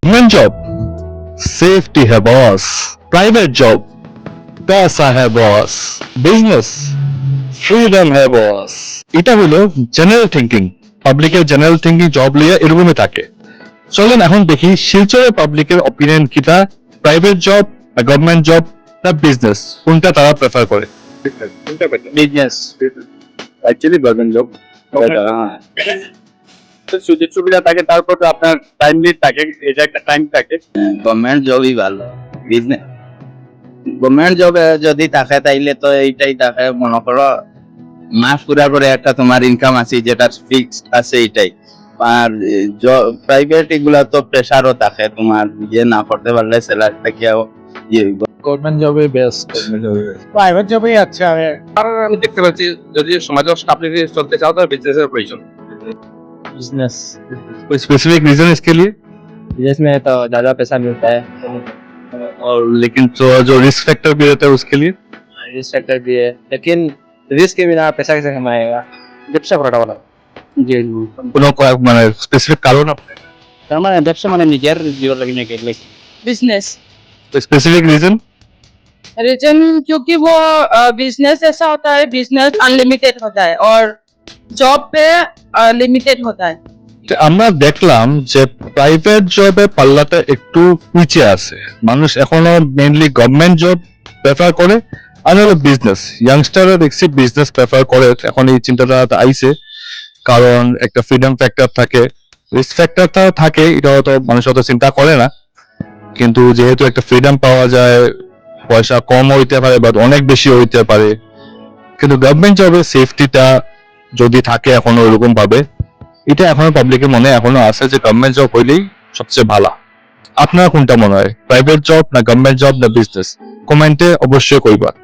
Government job safety है boss, private job पैसा है बॉस, बिजनेस फ्रीडम है बॉस। এটা হলো জেনারেল থিংকিং, পাবলিকের জেনারেল থিংকিং জব লিয়ে এরকমই থাকে। চলেন এখন দেখি শিলচরের পাবলিকের অপিনিয়ন কিটা, প্রাইভেট জব না গভর্নমেন্ট জব না বিজনেস, কোনটা তারা প্রেফার করে। বিজনেস অ্যাকচুয়ালি গভর্নমেন্ট জব সুযোগ সুবিধা থাকে, তারপর তো আপনার টাইম লিড থাকে, এটা একটা টাইম থাকে। গভর্নমেন্ট জবই ভালো। বিজনেস গভর্নমেন্ট জবে যদি থাকে তাইলে তো এইটাই থাকে, মনে করো মাস পুরা করে একটা তোমার ইনকাম আছে, যেটা ফিক্সড আছে এইটাই। আর প্রাইভেট এগুলা তো প্রেসারও থাকে, তোমার ইয়ে না করতে পারলে স্যালারিটা কি গভর্নমেন্ট জবে বেস্ট। প্রাইভেট জবই আছে। আমি দেখতে পাচ্ছি যদি সমাজে স্টাবলিটি চলতে চাও তাহলে বিজনেসের প্রয়োজন। बिजनेस कोई स्पेसिफिक रीजन इसके लिए? बिजनेस में तो ज्यादा पैसा मिलता है, और लेकिन जो रिस्क फैक्टर भी रहता है उसके लिए रिस्क फैक्टर भी है, लेकिन रिस्क के बिना पैसा कैसे कमाएगा। ব্যবসা করাটা ভালো। জি কোনো মানে স্পেসিফিক কারণ আপনি, তার মানে ব্যবসা মানে নিজের জীবন লাগি নাকি बिजनेस तो स्पेसिफिक रीजन? रीजन क्योंकि वो बिजनेस ऐसा होता है, बिजनेस अनलिमिटेड होता है और जॉब पे लिमिटेड होता है। আমরা দেখলাম যে প্রাইভেট জবে পাল্লাটা একটু নিচে আছে, মানুষ এখনো মেইনলি গভর্নমেন্ট জব প্রেফার করে, আর হলো বিজনেস। ইয়াংস্টাররা দেখছি বিজনেস প্রেফার করে, এখন এই চিন্তাটা আইছে কারণ একটা ফ্রিডম ফ্যাক্টর থাকে, রিস্ক ফ্যাক্টরটা থাকে, এটা হয়তো মানুষ অত চিন্তা করে না, কিন্তু যেহেতু একটা ফ্রিডম পাওয়া যায়, পয়সা কম হইতে পারে বা অনেক বেশি হইতে পারে, কিন্তু গভর্নমেন্ট জবে সেফটিটা যদি থাকে এখনো ওইরকম ভাবে, এটা এখনো পাবলিকের মনে এখনো আছে যে গভর্নমেন্ট জব হইলেই সবচেয়ে ভালো। আপনার কোনটা মনে হয়, প্রাইভেট জব না গভর্নমেন্ট জব না বিজনেস? কমেন্টে অবশ্যই কইবা।